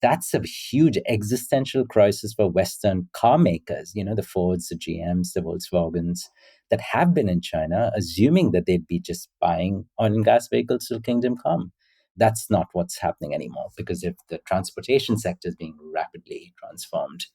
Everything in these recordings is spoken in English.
that's a huge existential crisis for Western car makers, the Fords, the GMs, the Volkswagens that have been in China, assuming that they'd be just buying oil and gas vehicles till kingdom come. That's not what's happening anymore, because if the transportation sector is being rapidly transformed.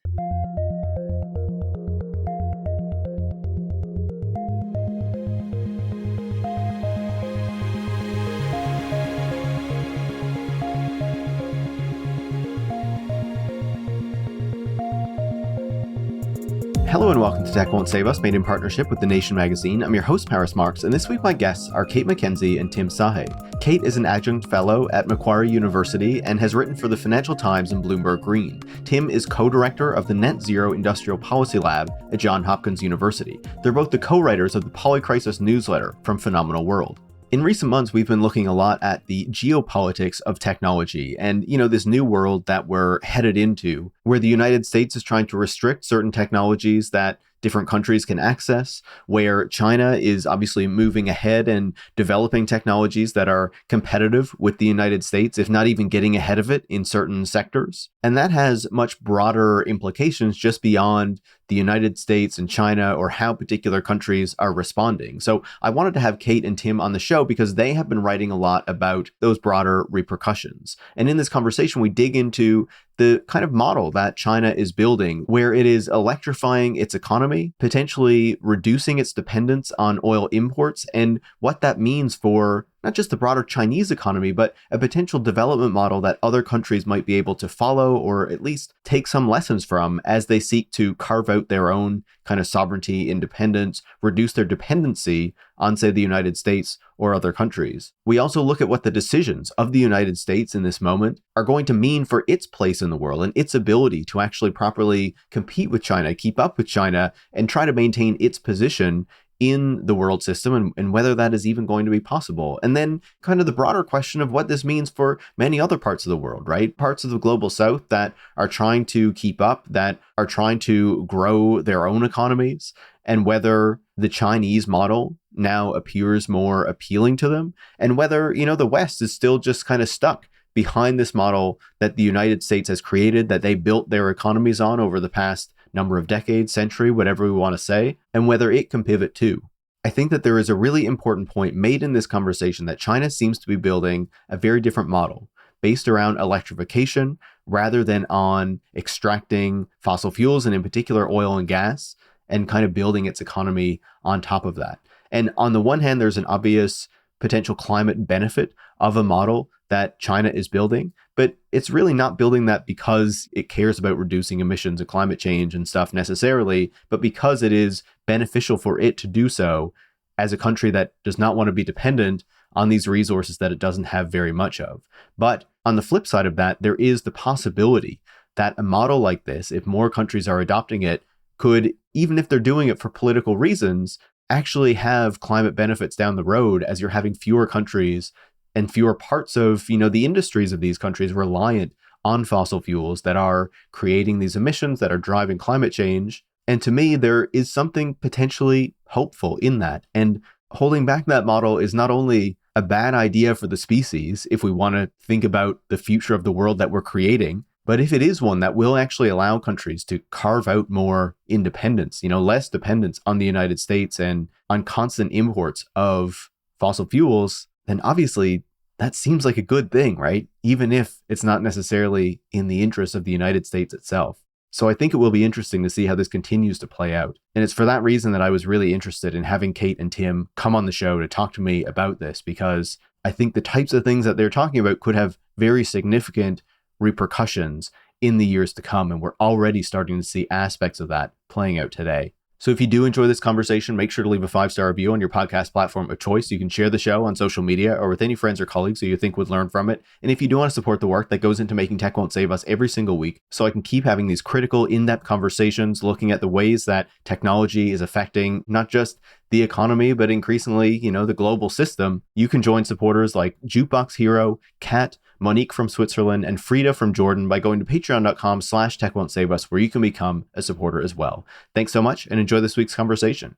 Hello and welcome to Tech Won't Save Us, made in partnership with The Nation magazine. I'm your host, Marx, and this week my guests are Kate Mackenzie and Tim Sahay. Kate is an adjunct fellow at Macquarie University and has written for the Financial Times and Bloomberg Green. Tim is co-director of the Net Zero Industrial Policy Lab at Johns Hopkins University. They're both the co-writers of the Polycrisis newsletter from Phenomenal World. In recent months, we've been looking a lot at the geopolitics of technology and, this new world that we're headed into, where the United States is trying to restrict certain technologies that different countries can access, where China is obviously moving ahead and developing technologies that are competitive with the United States, if not even getting ahead of it in certain sectors. And that has much broader implications just beyond the United States and China or how particular countries are responding. So I wanted to have Kate and Tim on the show because they have been writing a lot about those broader repercussions. And in this conversation, we dig into the kind of model that China is building, where it is electrifying its economy, potentially reducing its dependence on oil imports, and what that means for not just the broader Chinese economy, but a potential development model that other countries might be able to follow or at least take some lessons from as they seek to carve out their own kind of sovereignty, independence, reduce their dependency on, say, the United States or other countries. We also look at what the decisions of the United States in this moment are going to mean for its place in the world and its ability to actually properly compete with China, keep up with China, and try to maintain its position in the world system and whether that is even going to be possible. And then kind of the broader question of what this means for many other parts of the world, right? Parts of the global south that are trying to keep up, that are trying to grow their own economies, and whether the Chinese model now appears more appealing to them, and whether, the West is still just kind of stuck behind this model that the United States has created, that they built their economies on over the past number of decades, century, whatever we want to say, and whether it can pivot too. I think that there is a really important point made in this conversation that China seems to be building a very different model based around electrification rather than on extracting fossil fuels and in particular oil and gas and kind of building its economy on top of that. And on the one hand, there's an obvious potential climate benefit of a model that China is building, but it's really not building that because it cares about reducing emissions and climate change and stuff necessarily, but because it is beneficial for it to do so as a country that does not want to be dependent on these resources that it doesn't have very much of. But on the flip side of that, there is the possibility that a model like this, if more countries are adopting it, could, even if they're doing it for political reasons, actually have climate benefits down the road as you're having fewer countries and fewer parts of, the industries of these countries reliant on fossil fuels that are creating these emissions that are driving climate change. And to me, there is something potentially hopeful in that. And holding back that model is not only a bad idea for the species, if we want to think about the future of the world that we're creating, but if it is one that will actually allow countries to carve out more independence, less dependence on the United States and on constant imports of fossil fuels, then obviously that seems like a good thing, right? Even if it's not necessarily in the interest of the United States itself. So I think it will be interesting to see how this continues to play out. And it's for that reason that I was really interested in having Kate and Tim come on the show to talk to me about this, because I think the types of things that they're talking about could have very significant repercussions in the years to come. And we're already starting to see aspects of that playing out today. So if you do enjoy this conversation, make sure to leave a 5-star review on your podcast platform of choice. You can share the show on social media or with any friends or colleagues who you think would learn from it. And if you do want to support the work that goes into making Tech Won't Save Us every single week, so I can keep having these critical, in-depth conversations, looking at the ways that technology is affecting not just the economy, but increasingly, the global system, you can join supporters like Jukebox Hero, Kat, Monique from Switzerland, and Frida from Jordan by going to patreon.com/techwon'tsave us, where you can become a supporter as well. Thanks so much and enjoy this week's conversation.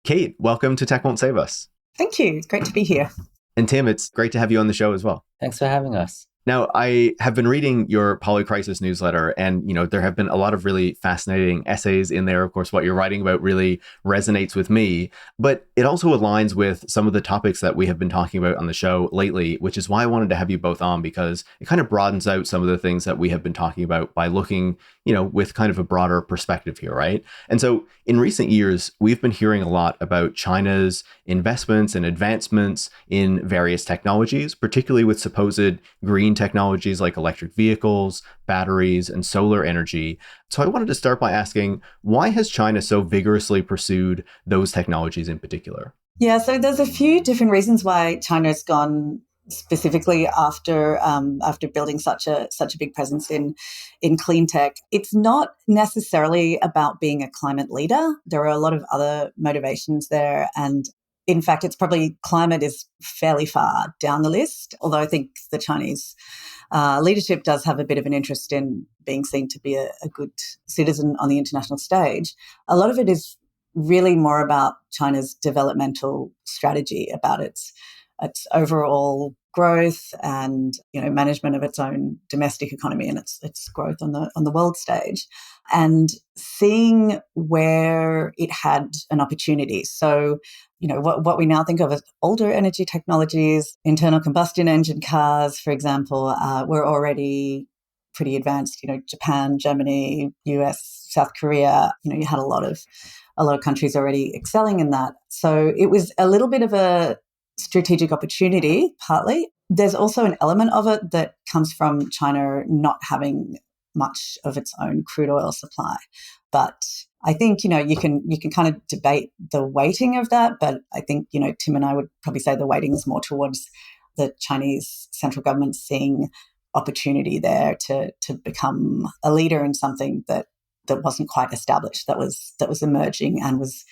Kate, welcome to Tech Won't Save Us. Thank you. It's great to be here. And Tim, it's great to have you on the show as well. Thanks for having us. Now, I have been reading your Polycrisis newsletter, and there have been a lot of really fascinating essays in there. Of course, what you're writing about really resonates with me, but it also aligns with some of the topics that we have been talking about on the show lately, which is why I wanted to have you both on, because it kind of broadens out some of the things that we have been talking about by looking, with kind of a broader perspective here, right? And so in recent years, we've been hearing a lot about China's investments and advancements in various technologies, particularly with supposed green technologies like electric vehicles, batteries, and solar energy. So I wanted to start by asking, why has China so vigorously pursued those technologies in particular? Yeah, so there's a few different reasons why China's gone specifically after building such a big presence in clean tech. It's not necessarily about being a climate leader. There are a lot of other motivations there, and in fact, it's probably climate is fairly far down the list. Although I think the Chinese leadership does have a bit of an interest in being seen to be a good citizen on the international stage. A lot of it is really more about China's developmental strategy, about its overall growth and management of its own domestic economy and its growth on the world stage, and seeing where it had an opportunity. So what we now think of as older energy technologies, internal combustion engine cars, for example, were already pretty advanced. Japan, Germany, US, South Korea. You had a lot of countries already excelling in that. So it was a little bit of a strategic opportunity, partly. There's also an element of it that comes from China not having much of its own crude oil supply. But I think, you can kind of debate the weighting of that. But I think, Tim and I would probably say the weighting is more towards the Chinese central government seeing opportunity there to become a leader in something that wasn't quite established, that was emerging and was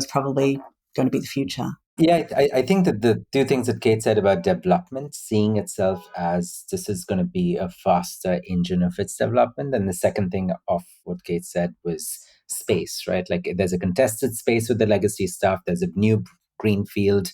probably going to be the future. Yeah, I think that the two things that Kate said about development, seeing itself as this is going to be a faster engine of its development. And the second thing of what Kate said was space, right? Like there's a contested space with the legacy stuff. There's a new green field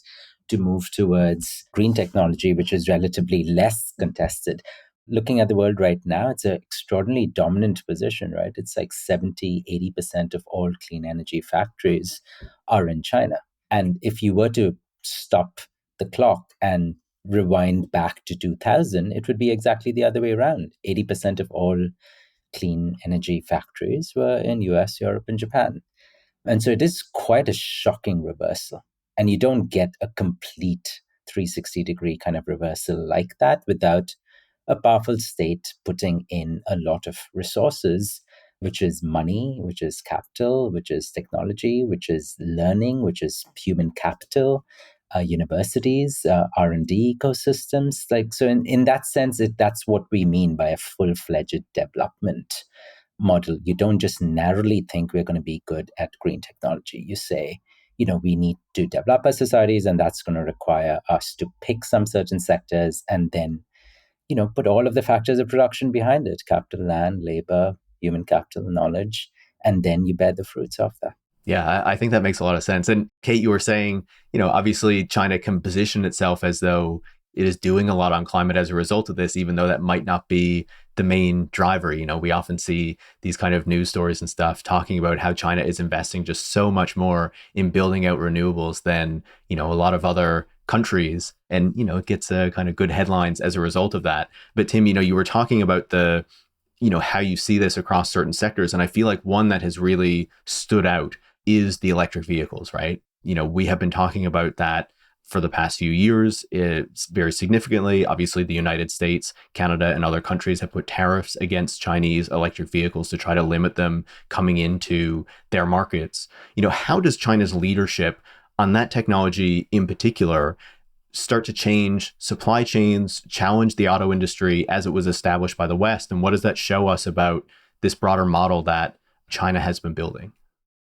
to move towards green technology, which is relatively less contested. Looking at the world right now, it's an extraordinarily dominant position, right? It's like 70-80% of all clean energy factories are in China. And if you were to stop the clock and rewind back to 2000, it would be exactly the other way around. 80% of all clean energy factories were in US, Europe, and Japan. And so it is quite a shocking reversal. And you don't get a complete 360-degree kind of reversal like that without a powerful state putting in a lot of resources, which is money, which is capital, which is technology, which is learning, which is human capital, universities, R&D ecosystems. Like, so in that sense, that's what we mean by a full-fledged development model. You don't just narrowly think we're going to be good at green technology. You say, we need to develop our societies, and that's going to require us to pick some certain sectors and then put all of the factors of production behind it: capital, land, labor, human capital, knowledge, and then you bear the fruits of that. Yeah, I think that makes a lot of sense. And Kate, you were saying, obviously China can position itself as though it is doing a lot on climate as a result of this, even though that might not be the main driver. We often see these kind of news stories and stuff talking about how China is investing just so much more in building out renewables than, a lot of other countries. And, it gets kind of good headlines as a result of that. But Tim, you were talking about the, how you see this across certain sectors. And I feel like one that has really stood out is the electric vehicles, right? We have been talking about that for the past few years. It's very significantly. Obviously, the United States, Canada, and other countries have put tariffs against Chinese electric vehicles to try to limit them coming into their markets. How does China's leadership on that technology in particular start to change supply chains, challenge the auto industry as it was established by the West? And what does that show us about this broader model that China has been building?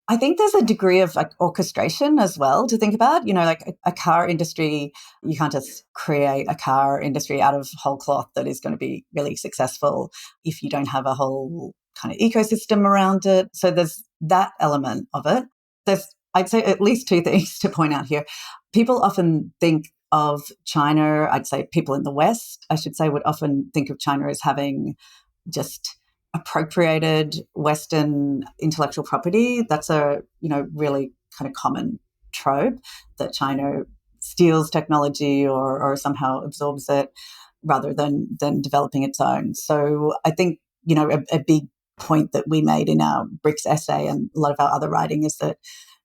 I think there's a degree of orchestration as well to think about. Like a car industry, you can't just create a car industry out of whole cloth that is going to be really successful if you don't have a whole kind of ecosystem around it. So there's that element of it. There's, I'd say, at least two things to point out here. People often think of China, I'd say people in the West, I should say, would often think of China as having just appropriated Western intellectual property. That's a, really kind of common trope, that China steals technology or somehow absorbs it rather than developing its own. So I think, a big point that we made in our BRICS essay and a lot of our other writing is that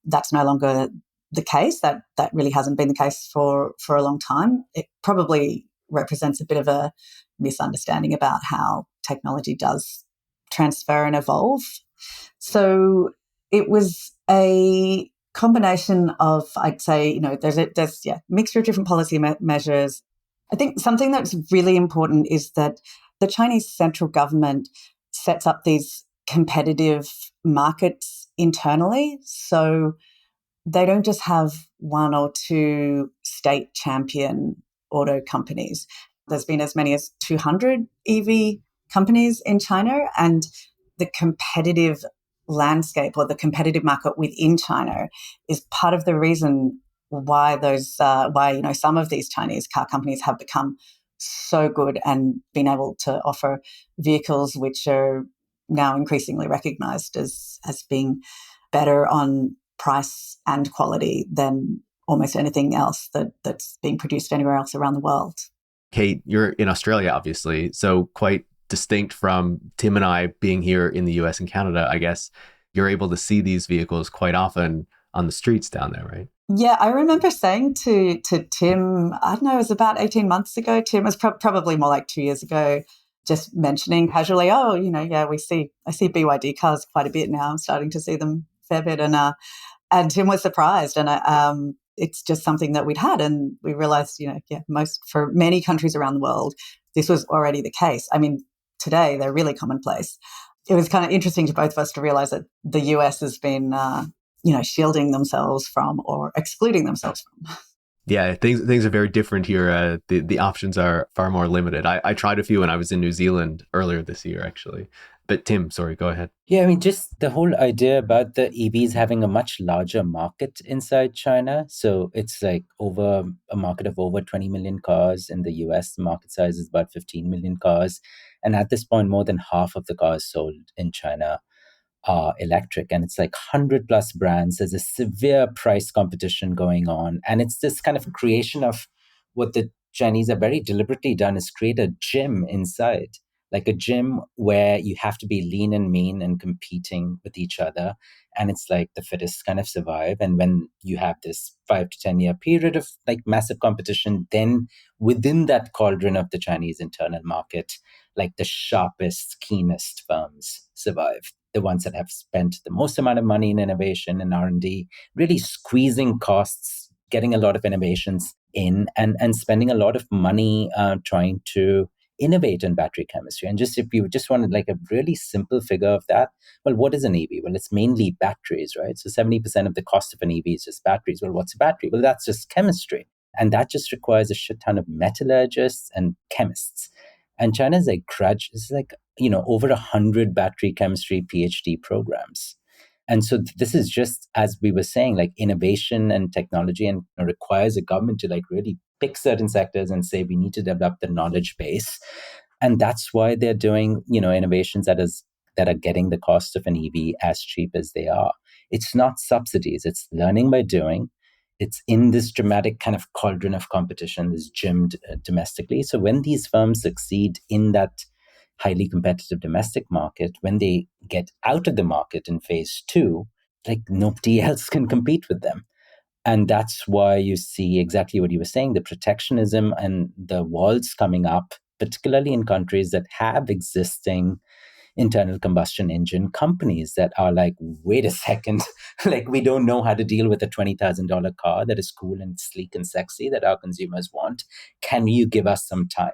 that's no longer the case. That really hasn't been the case for a long time. It probably represents a bit of a misunderstanding about how technology does transfer and evolve. So it was a combination of, I'd say, there's mixture of different policy measures. I think something that's really important is that the Chinese central government sets up these competitive markets internally. So they don't just have one or two state champion auto companies. There's been as many as 200 EV companies in China, and the competitive landscape or the competitive market within China is part of the reason why some of these Chinese car companies have become so good and been able to offer vehicles which are now increasingly recognized as being better on price and quality than almost anything else that's being produced anywhere else around the world. Kate, you're in Australia, obviously, so quite distinct from Tim and I being here in the US and Canada. I guess you're able to see these vehicles quite often on the streets down there, right? Yeah, I remember saying to Tim, I don't know, it was about 18 months ago. Tim was probably more like 2 years ago, just mentioning casually, I see BYD cars quite a bit now. I'm starting to see them a fair bit. And Tim was surprised. And it's just something that we'd had. And we realized, for many countries around the world, this was already the case. I mean, today they're really commonplace. It was kind of interesting to both of us to realize that the US has been, shielding themselves from or excluding themselves from. Yeah, things are very different here. The options are far more limited. I tried a few when I was in New Zealand earlier this year, actually. But Tim, sorry, go ahead. Yeah, I mean, just the whole idea about the EVs having a much larger market inside China. So it's like over a market of over 20 million cars. In the US, the market size is about 15 million cars. And at this point, more than half of the cars sold in China are electric. And it's like 100 plus brands. There's a severe price competition going on. And it's this kind of creation of what the Chinese have very deliberately done is create a gym inside, like a gym where you have to be lean and mean and competing with each other. And it's like the fittest kind of survive. And when you have this 5 to 10 year period of like massive competition, then within that cauldron of the Chinese internal market, like the sharpest, keenest firms survive. The ones that have spent the most amount of money in innovation and R&D, really squeezing costs, getting a lot of innovations in, and spending a lot of money trying to innovate in battery chemistry. And just if you just wanted like a really simple figure of that, well, what is an EV? Well, it's mainly batteries, right? So 70% of the cost of an EV is just batteries. Well, what's a battery? Well, that's just chemistry. And that just requires a shit ton of metallurgists and chemists. And China's like it's like, over 100 battery chemistry PhD programs. And so this is just, as we were saying, like innovation and technology, and requires a government to like really pick certain sectors and say we need to develop the knowledge base. And that's why they're doing, innovations that are getting the cost of an EV as cheap as they are. It's not subsidies, it's learning by doing. It's in this dramatic kind of cauldron of competition, this gym domestically. So when these firms succeed in that highly competitive domestic market, when they get out of the market in phase two, like nobody else can compete with them. And that's why you see exactly what you were saying, the protectionism and the walls coming up, particularly in countries that have existing internal combustion engine companies that are like, wait a second, like we don't know how to deal with a $20,000 car that is cool and sleek and sexy that our consumers want. Can you give us some time?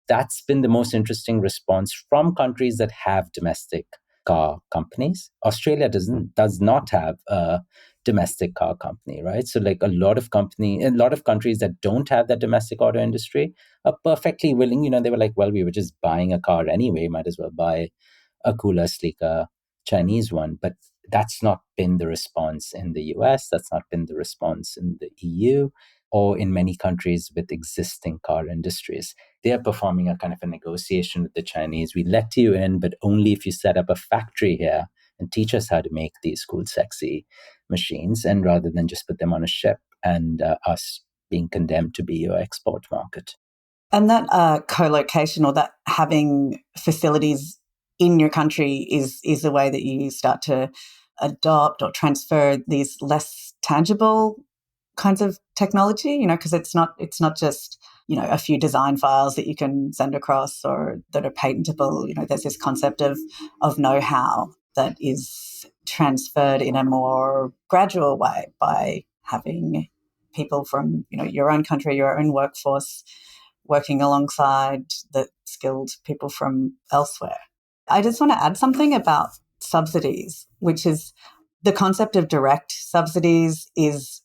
That's been the most interesting response from countries that have domestic car companies. Australia does not have a domestic car company, right? So like a lot of countries that don't have that domestic auto industry are perfectly willing. They were like, well, we were just buying a car anyway, might as well buy a cooler, sleeker Chinese one. But that's not been the response in the US. That's not been the response in the EU. or in many countries with existing car industries. They are performing a kind of a negotiation with the Chinese. We let you in, but only if you set up a factory here and teach us how to make these cool, sexy machines, and rather than just put them on a ship and us being condemned to be your export market. And that co-location, or that having facilities in your country, is a way that you start to adopt or transfer these less tangible kinds of technology, because it's not just, a few design files that you can send across or that are patentable. There's this concept of know-how that is transferred in a more gradual way by having people from, your own country, your own workforce, working alongside the skilled people from elsewhere. I just want to add something about subsidies, which is the concept of direct subsidies is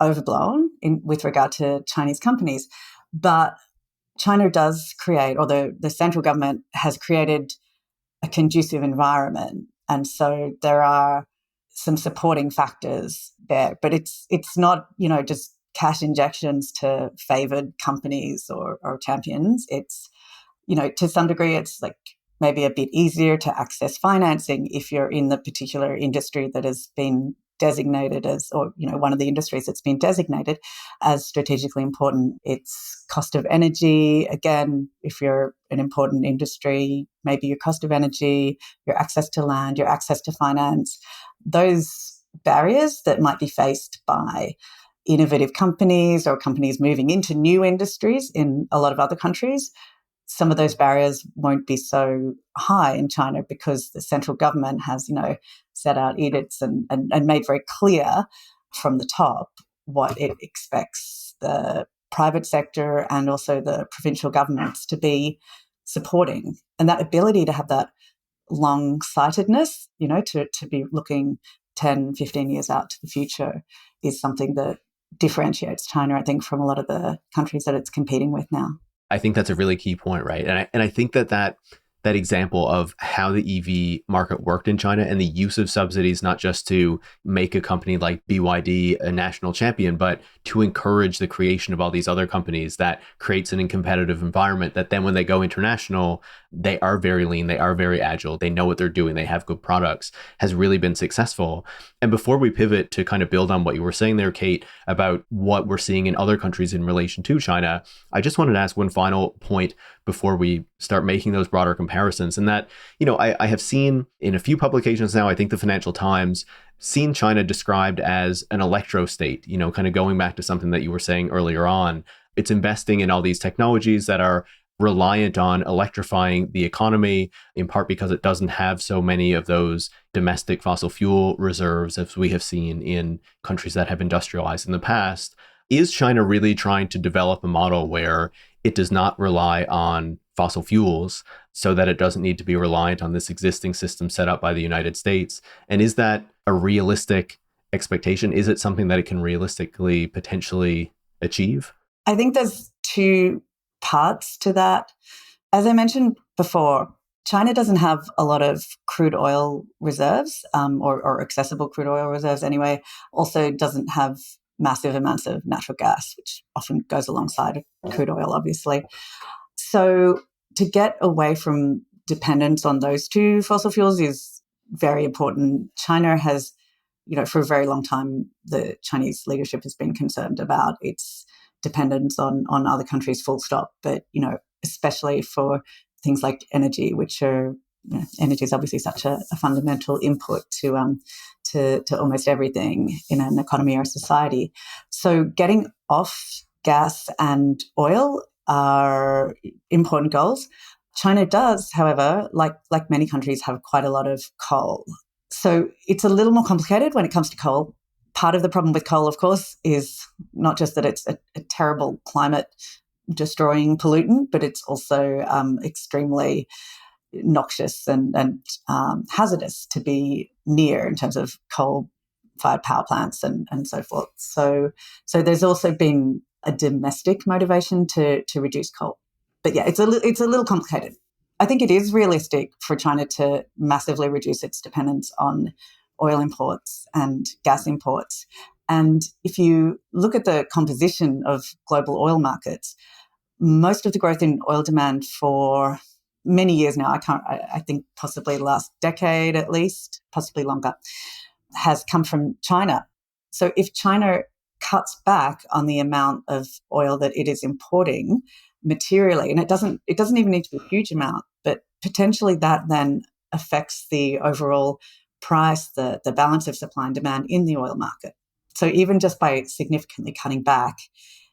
overblown with regard to Chinese companies. But China does create, or the central government has created, a conducive environment. And so there are some supporting factors there. But it's not, just cash injections to favoured companies or champions. It's, to some degree, it's like maybe a bit easier to access financing if you're in the particular industry that has been designated as, or, one of the industries that's been designated as strategically important. It's cost of energy. Again, if you're an important industry, maybe your cost of energy, your access to land, your access to finance, those barriers that might be faced by innovative companies or companies moving into new industries in a lot of other countries, some of those barriers won't be so high in China because the central government has, set out edicts and made very clear from the top what it expects the private sector and also the provincial governments to be supporting. And that ability to have that long-sightedness, to be looking 10, 15 years out to the future is something that differentiates China, I think, from a lot of the countries that it's competing with now. I think that's a really key point, right? And I think that example of how the EV market worked in China and the use of subsidies, not just to make a company like BYD a national champion, but to encourage the creation of all these other companies, that creates an competitive environment that then when they go international, they are very lean, they are very agile, they know what they're doing, they have good products, has really been successful. And before we pivot to kind of build on what you were saying there, Kate, about what we're seeing in other countries in relation to China, I just wanted to ask one final point before we start making those broader comparisons. And that, I have seen in a few publications now, I think the Financial Times, seen China described as an electro state, kind of going back to something that you were saying earlier on. It's investing in all these technologies that are reliant on electrifying the economy, in part because it doesn't have so many of those domestic fossil fuel reserves as we have seen in countries that have industrialized in the past. Is China really trying to develop a model where it does not rely on fossil fuels so that it doesn't need to be reliant on this existing system set up by the United States? And is that a realistic expectation? Is it something that it can realistically potentially achieve? I think there's two parts to that. As I mentioned before, China doesn't have a lot of crude oil reserves, or accessible crude oil reserves anyway. Also doesn't have massive amounts of natural gas, which often goes alongside crude oil, obviously. So to get away from dependence on those two fossil fuels is very important. China has, for a very long time, the Chinese leadership has been concerned about its dependence on other countries, full stop. But, especially for things like energy, which are, energy is obviously such a fundamental input to almost everything in an economy or a society. So getting off gas and oil are important goals. China does, however, like many countries, have quite a lot of coal. So it's a little more complicated when it comes to coal. Part of the problem with coal, of course, is not just that it's a terrible climate-destroying pollutant, but it's also extremely noxious and hazardous to be near in terms of coal-fired power plants and so forth. So there's also been a domestic motivation to reduce coal. But yeah, it's a little complicated. I think it is realistic for China to massively reduce its dependence on oil imports and gas imports. And if you look at the composition of global oil markets, most of the growth in oil demand for many years now, I think possibly the last decade at least, possibly longer, has come from China. So if China cuts back on the amount of oil that it is importing materially, and it doesn't even need to be a huge amount, but potentially that then affects the overall price, the balance of supply and demand in the oil market. So even just by significantly cutting back,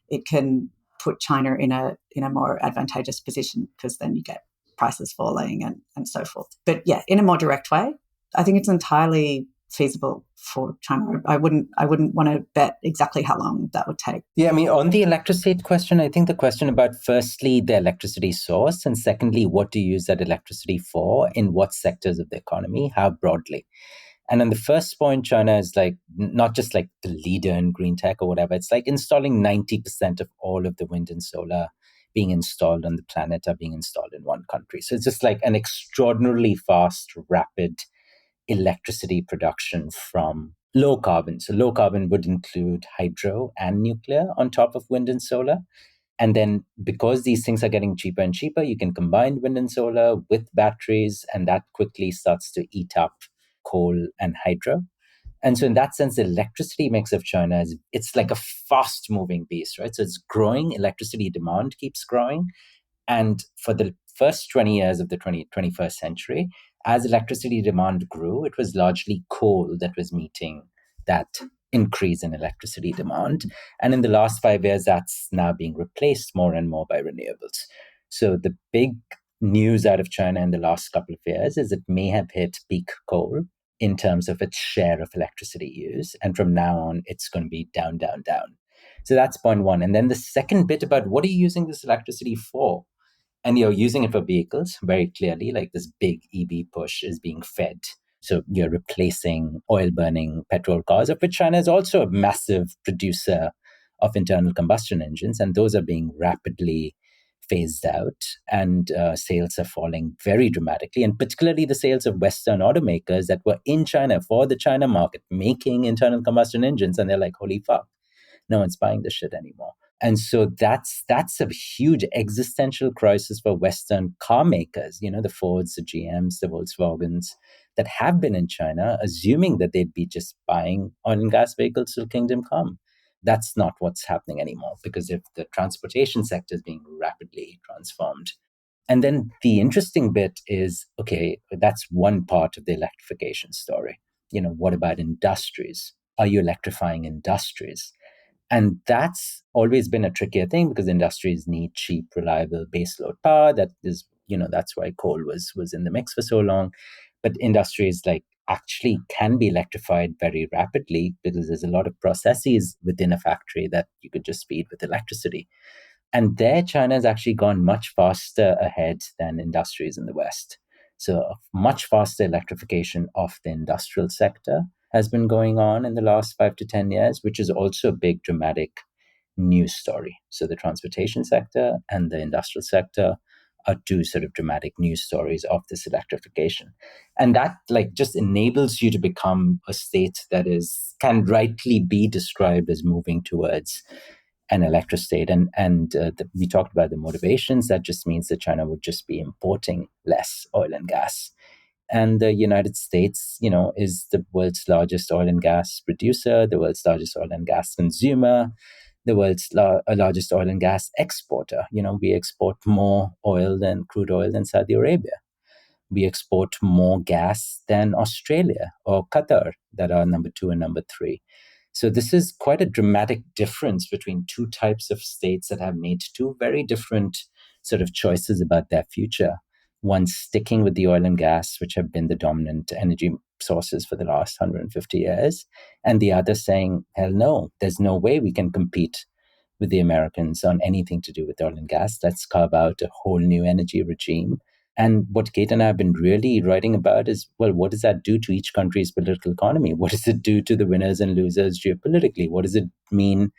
it can put China in a more advantageous position, because then you get prices falling and so forth. But yeah, in a more direct way, I think it's entirely feasible for China. I wouldn't want to bet exactly how long that would take. Yeah, I mean, on the electricity question, I think the question about firstly the electricity source, and secondly, what to use that electricity for, in what sectors of the economy, how broadly. And on the first point, China is like not just like the leader in green tech or whatever. It's like installing 90% of all of the wind and solar being installed on the planet are being installed in one country. So it's just like an extraordinarily fast, rapid electricity production from low carbon. So low carbon would include hydro and nuclear on top of wind and solar. And then because these things are getting cheaper and cheaper, you can combine wind and solar with batteries, and that quickly starts to eat up coal and hydro. And so in that sense, the electricity mix of China it's like a fast moving beast, right? So it's growing, electricity demand keeps growing. And for the first 20 years of the 21st century, as electricity demand grew, it was largely coal that was meeting that increase in electricity demand. And in the last 5 years, that's now being replaced more and more by renewables. So the big news out of China in the last couple of years is it may have hit peak coal in terms of its share of electricity use. And from now on, it's going to be down, down, down. So that's point one. And then the second bit about what are you using this electricity for? And you're using it for vehicles very clearly, like this big EV push is being fed. So you're replacing oil burning petrol cars, of which China is also a massive producer of internal combustion engines. And those are being rapidly phased out, and sales are falling very dramatically. And particularly the sales of Western automakers that were in China for the China market making internal combustion engines. And they're like, holy fuck, no one's buying this shit anymore. And so that's a huge existential crisis for Western car makers, the Fords, the GMs, the Volkswagens that have been in China, assuming that they'd be just buying oil and gas vehicles till kingdom come. That's not what's happening anymore, because if the transportation sector is being rapidly transformed. And then the interesting bit is, okay, that's one part of the electrification story. What about industries? Are you electrifying industries? And that's always been a trickier thing, because industries need cheap, reliable baseload power. That is, that's why coal was in the mix for so long. But industries like actually can be electrified very rapidly, because there's a lot of processes within a factory that you could just feed with electricity. And there, China has actually gone much faster ahead than industries in the West. So a much faster electrification of the industrial sector has been going on in the last 5 to 10 years, which is also a big dramatic news story. So the transportation sector and the industrial sector are two sort of dramatic news stories of this electrification. And that just enables you to become a state that can rightly be described as moving towards an electric state. And we talked about the motivations. That just means that China would just be importing less oil and gas. And the United States, is the world's largest oil and gas producer, the world's largest oil and gas consumer, the world's largest oil and gas exporter. We export more oil than crude oil than Saudi Arabia. We export more gas than Australia or Qatar, that are number 2 and number 3. So this is quite a dramatic difference between two types of states that have made two very different sort of choices about their future. One sticking with the oil and gas, which have been the dominant energy sources for the last 150 years, and the other saying, hell no, there's no way we can compete with the Americans on anything to do with oil and gas. Let's carve out a whole new energy regime. And what Kate and I have been really writing about is, well, what does that do to each country's political economy? What does it do to the winners and losers geopolitically? What does it mean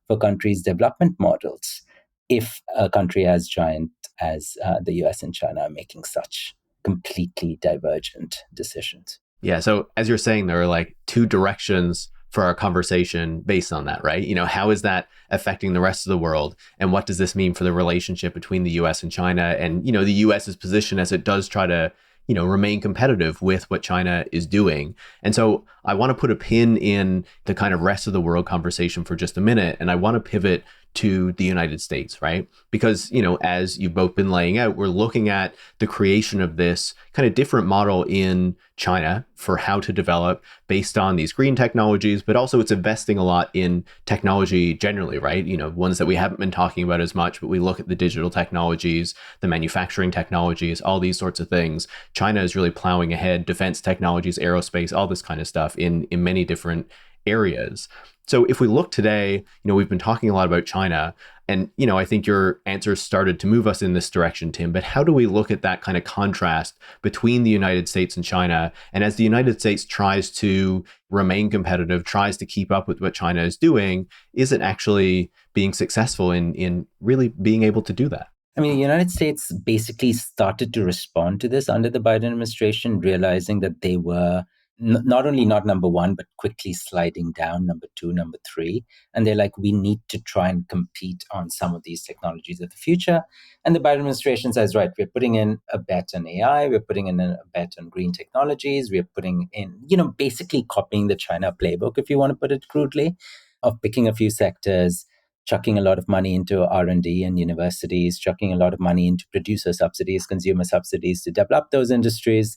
for countries' development models if a country as giant as the US and China are making such completely divergent decisions? Yeah. So as you're saying, there are two directions for our conversation based on that, right? How is that affecting the rest of the world? And what does this mean for the relationship between the US and China? And, the US's position as it does try to, remain competitive with what China is doing. And so I want to put a pin in the kind of rest of the world conversation for just a minute. And I want to pivot to the United States, right? Because, as you've both been laying out, we're looking at the creation of this kind of different model in China for how to develop based on these green technologies, but also it's investing a lot in technology generally, right? Ones that we haven't been talking about as much, but we look at the digital technologies, the manufacturing technologies, all these sorts of things. China is really plowing ahead, defense technologies, aerospace, all this kind of stuff in many different areas. So if we look today, we've been talking a lot about China, and, I think your answers started to move us in this direction, Tim, but how do we look at that kind of contrast between the United States and China? And as the United States tries to remain competitive, tries to keep up with what China is doing, is it actually being successful in really being able to do that? I mean, the United States basically started to respond to this under the Biden administration, realizing that they were not only not number one, but quickly sliding down number two, number three. And they're like, we need to try and compete on some of these technologies of the future. And the Biden administration says, right, we're putting in a bet on AI, we're putting in a bet on green technologies, we're putting in, basically copying the China playbook, if you want to put it crudely, of picking a few sectors, chucking a lot of money into R&D and universities, chucking a lot of money into producer subsidies, consumer subsidies to develop those industries,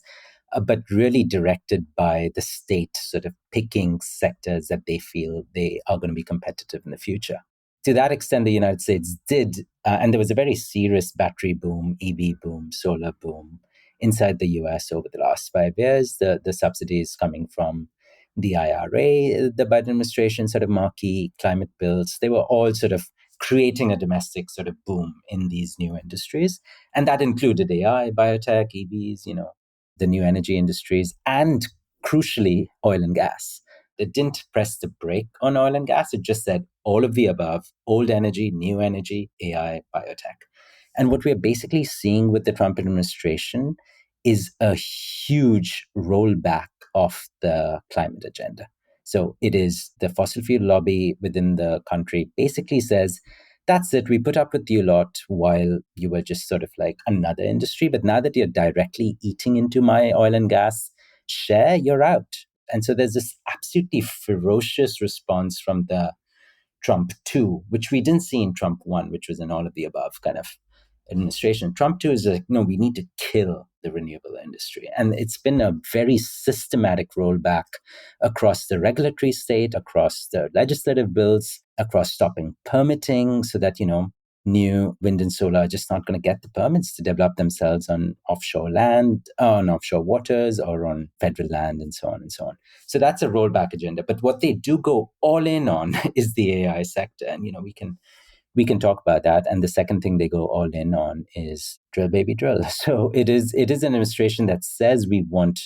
but really directed by the state sort of picking sectors that they feel they are going to be competitive in the future. To that extent, the United States did, and there was a very serious battery boom, EV boom, solar boom inside the US over the last 5 years. The subsidies coming from the IRA, the Biden administration sort of marquee climate bills, they were all sort of creating a domestic sort of boom in these new industries. And that included AI, biotech, EVs, the new energy industries, and crucially, oil and gas. It didn't press the brake on oil and gas. It just said all of the above, old energy, new energy, AI, biotech. And what we're basically seeing with the Trump administration is a huge rollback of the climate agenda. So it is the fossil fuel lobby within the country basically says, that's it. We put up with you a lot while you were just sort of like another industry. But now that you're directly eating into my oil and gas share, you're out. And so there's this absolutely ferocious response from the Trump 2, which we didn't see in Trump 1, which was an all of the above kind of administration. Trump 2 is like, no, we need to kill the renewable industry. And it's been a very systematic rollback across the regulatory state, across the legislative bills, across stopping permitting so that, new wind and solar are just not going to get the permits to develop themselves on offshore land, on offshore waters, or on federal land, and so on and so on. So that's a rollback agenda. But what they do go all in on is the AI sector. And, we can talk about that. And the second thing they go all in on is drill, baby, drill. So it is an administration that says we want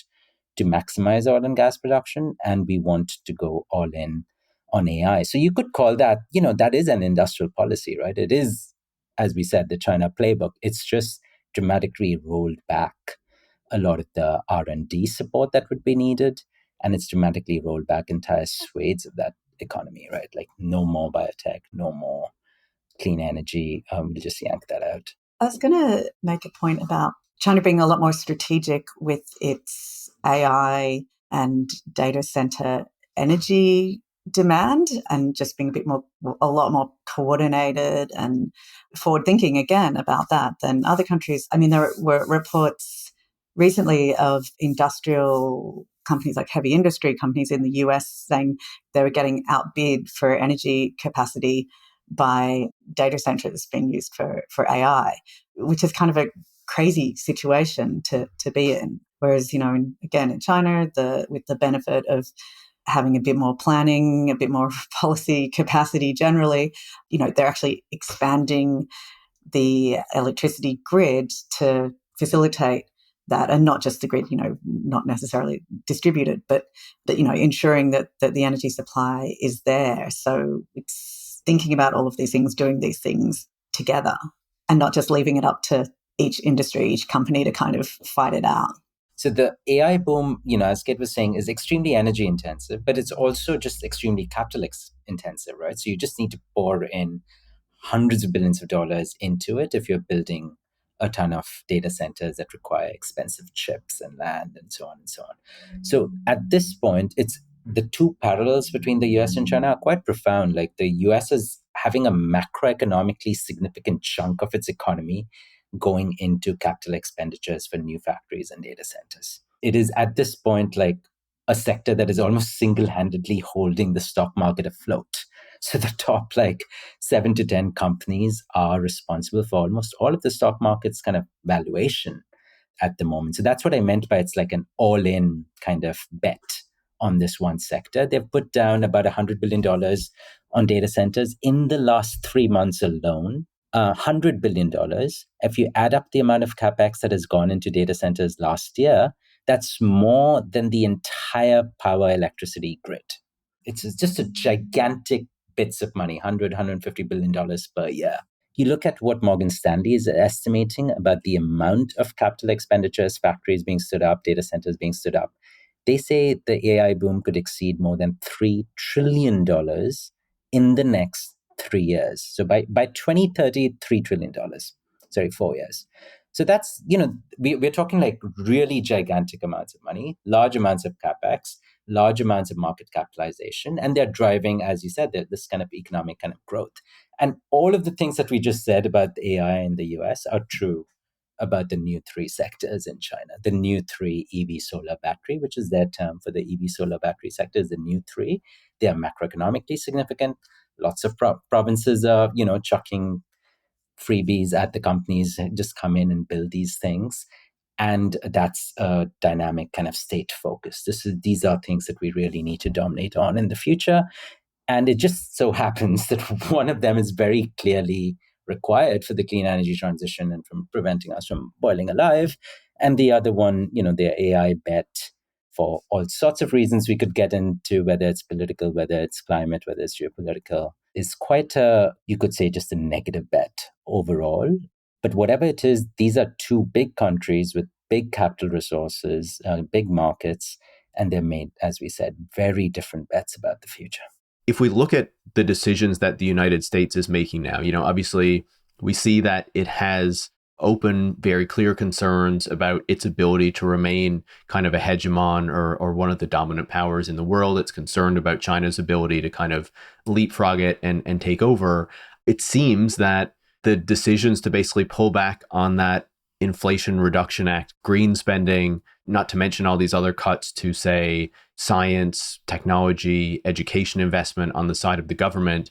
to maximize oil and gas production, and we want to go all in on AI. So you could call that, that is an industrial policy, right? It is, as we said, the China playbook. It's just dramatically rolled back a lot of the R&D support that would be needed, and it's dramatically rolled back entire swathes of that economy, right? Like no more biotech, no more clean energy. We'll just yank that out. I was going to make a point about China being a lot more strategic with its AI and data center energy demand, and just being a lot more coordinated and forward thinking again about that than other countries. I mean, there were reports recently of industrial companies, like heavy industry companies in the US, saying they were getting outbid for energy capacity by data centers being used for AI, which is kind of a crazy situation to be in. Whereas, again, in China, with the benefit of having a bit more planning, a bit more policy capacity generally, they're actually expanding the electricity grid to facilitate that, and not just the grid, not necessarily distributed, but ensuring that the energy supply is there. So it's thinking about all of these things, doing these things together, and not just leaving it up to each industry, each company to kind of fight it out. So the AI boom, as Kate was saying, is extremely energy intensive, but it's also just extremely capital intensive, right? So you just need to pour in hundreds of billions of dollars into it if you're building a ton of data centers that require expensive chips and land and so on and so on. So at this point, it's the two parallels between the US and China are quite profound. Like the US is having a macroeconomically significant chunk of its economy going into capital expenditures for new factories and data centers. It is at this point like a sector that is almost single-handedly holding the stock market afloat. So the top 7 to 10 companies are responsible for almost all of the stock market's kind of valuation at the moment. So that's what I meant by it's like an all-in kind of bet on this one sector. They've put down about $100 billion on data centers in the last 3 months alone. $100 billion. If you add up the amount of capex that has gone into data centers last year, that's more than the entire power electricity grid. It's just a gigantic bits of money, $150 billion per year. You look at what Morgan Stanley is estimating about the amount of capital expenditures, factories being stood up, data centers being stood up. They say the AI boom could exceed more than $3 trillion in the next 3 years. So by 2030, $3 trillion. Sorry, 4 years. So that's, we're talking like really gigantic amounts of money, large amounts of capex, large amounts of market capitalization, and they're driving, as you said, this kind of economic kind of growth. And all of the things that we just said about the AI in the US are true about the new three sectors in China. The new three EV solar battery, which is their term for the EV solar battery sector, is the new three. They are macroeconomically significant. Lots of provinces are, chucking freebies at the companies, just come in and build these things. And that's a dynamic kind of state focus. These are things that we really need to dominate on in the future. And it just so happens that one of them is very clearly required for the clean energy transition and from preventing us from boiling alive. And the other one, their AI bet, for all sorts of reasons we could get into, whether it's political, whether it's climate, whether it's geopolitical, is quite you could say, just a negative bet overall. But whatever it is, these are two big countries with big capital resources, big markets, and they're made, as we said, very different bets about the future. If we look at the decisions that the United States is making now, obviously we see that it has open, very clear concerns about its ability to remain kind of a hegemon or one of the dominant powers in the world. It's concerned about China's ability to kind of leapfrog it and take over. It seems that the decisions to basically pull back on that Inflation Reduction Act, green spending, not to mention all these other cuts to, say, science, technology, education investment on the side of the government,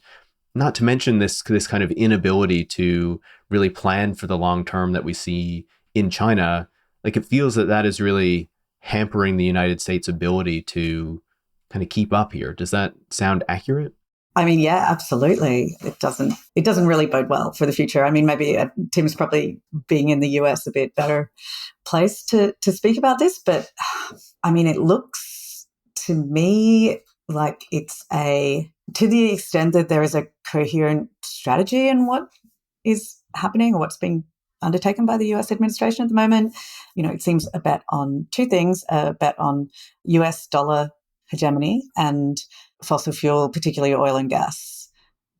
not to mention this kind of inability to really plan for the long term that we see in China. Like, it feels that is really hampering the United States' ability to kind of keep up here. Does that sound accurate? I mean, yeah, absolutely. It doesn't really bode well for the future. I mean, maybe Tim's probably, being in the US, a bit better placed to speak about this. But I mean, it looks to me like it's to the extent that there is a coherent strategy in what is happening or what's being undertaken by the US administration at the moment. It seems a bet on two things: a bet on US dollar hegemony and fossil fuel, particularly oil and gas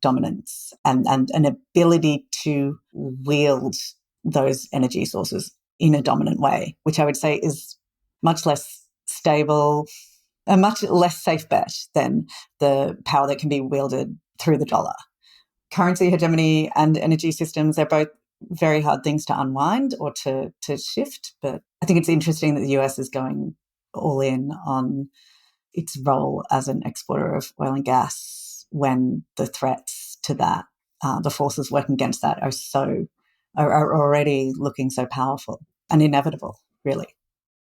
dominance, and an ability to wield those energy sources in a dominant way, which I would say is much less stable, a much less safe bet than the power that can be wielded through the dollar. Currency hegemony and energy systems, they're both very hard things to unwind or to shift. But I think it's interesting that the US is going all in on its role as an exporter of oil and gas when the threats to that, the forces working against that are already looking so powerful and inevitable, really.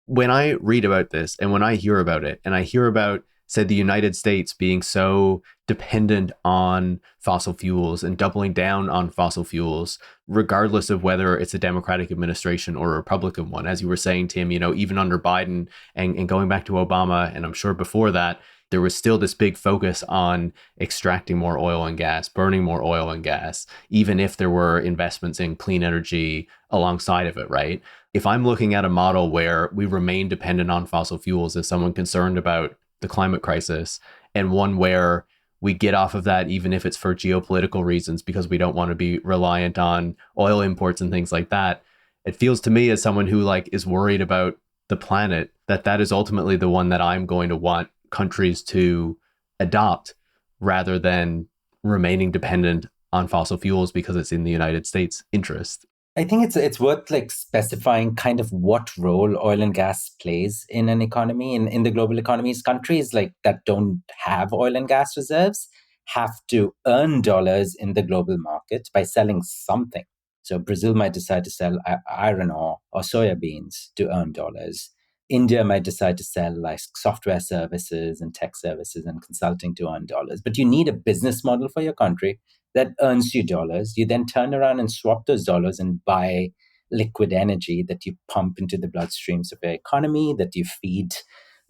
When I read about this and when I hear about it, and I hear about, say, the United States being so dependent on fossil fuels and doubling down on fossil fuels, regardless of whether it's a Democratic administration or a Republican one, as you were saying, Tim, even under Biden and going back to Obama, and I'm sure before that, there was still this big focus on extracting more oil and gas, burning more oil and gas, even if there were investments in clean energy alongside of it, right? if I'm looking at a model where we remain dependent on fossil fuels as someone concerned about the climate crisis, and one where we get off of that, even if it's for geopolitical reasons, because we don't want to be reliant on oil imports and things like that, it feels to me as someone who like is worried about the planet, that is ultimately the one that I'm going to want countries to adopt rather than remaining dependent on fossil fuels because it's in the United States' interest. I think it's worth like specifying kind of what role oil and gas plays in an economy, in the global economies. Countries like that don't have oil and gas reserves have to earn dollars in the global market by selling something. So Brazil might decide to sell iron ore or soya beans to earn dollars. India might decide to sell like software services and tech services and consulting to earn dollars. But you need a business model for your country that earns you dollars. You then turn around and swap those dollars and buy liquid energy that you pump into the bloodstreams of your economy, that you feed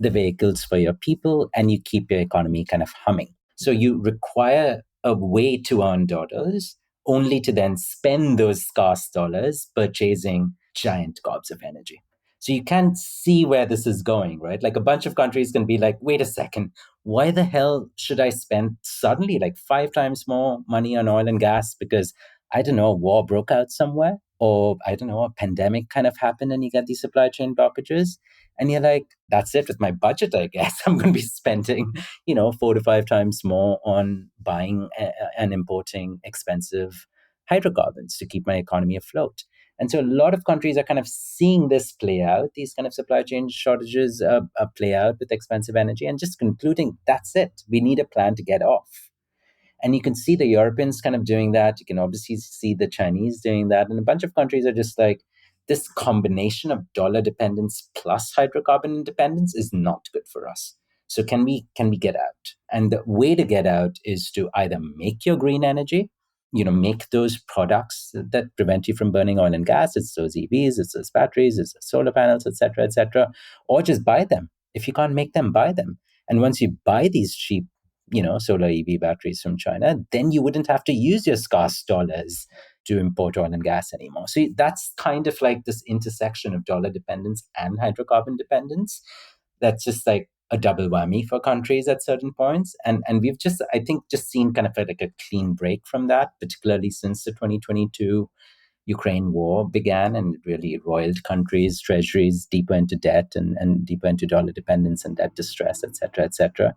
the vehicles for your people, and you keep your economy kind of humming. So you require a way to earn dollars, only to then spend those scarce dollars purchasing giant gobs of energy. So you can see where this is going, right? Like a bunch of countries can be like, wait a second, why the hell should I spend suddenly like 5 times more money on oil and gas because, I don't know, a war broke out somewhere? Or, I don't know, a pandemic kind of happened and you get these supply chain blockages. And you're like, that's it with my budget, I guess. I'm going to be spending, 4 to 5 times more on buying and importing expensive hydrocarbons to keep my economy afloat. And so a lot of countries are kind of seeing this play out, these kind of supply chain shortages play out with expensive energy and just concluding that's it. We need a plan to get off. And you can see the Europeans kind of doing that. You can obviously see the Chinese doing that. And a bunch of countries are just like, this combination of dollar dependence plus hydrocarbon independence is not good for us. So can we get out? And the way to get out is to either make your green energy, make those products that prevent you from burning oil and gas. It's those EVs, it's those batteries, it's those solar panels, et cetera, or just buy them. If you can't make them, buy them. And once you buy these cheap, solar EV batteries from China, then you wouldn't have to use your scarce dollars to import oil and gas anymore. So that's kind of like this intersection of dollar dependence and hydrocarbon dependence. That's just like a double whammy for countries at certain points. And we've just, I think, just seen kind of like a clean break from that, particularly since the 2022 Ukraine war began, and it really roiled countries' treasuries deeper into debt and deeper into dollar dependence and debt distress, et cetera, et cetera.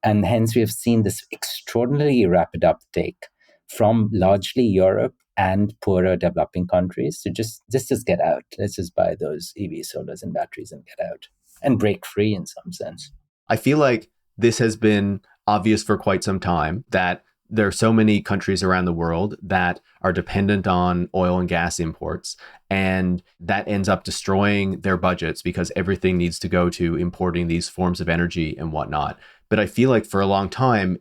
And hence we have seen this extraordinarily rapid uptake from largely Europe and poorer developing countries to just get out. Let's just buy those EV solars and batteries and get out and break free in some sense. I feel like this has been obvious for quite some time that there are so many countries around the world that are dependent on oil and gas imports, and that ends up destroying their budgets because everything needs to go to importing these forms of energy and whatnot. But I feel like for a long time,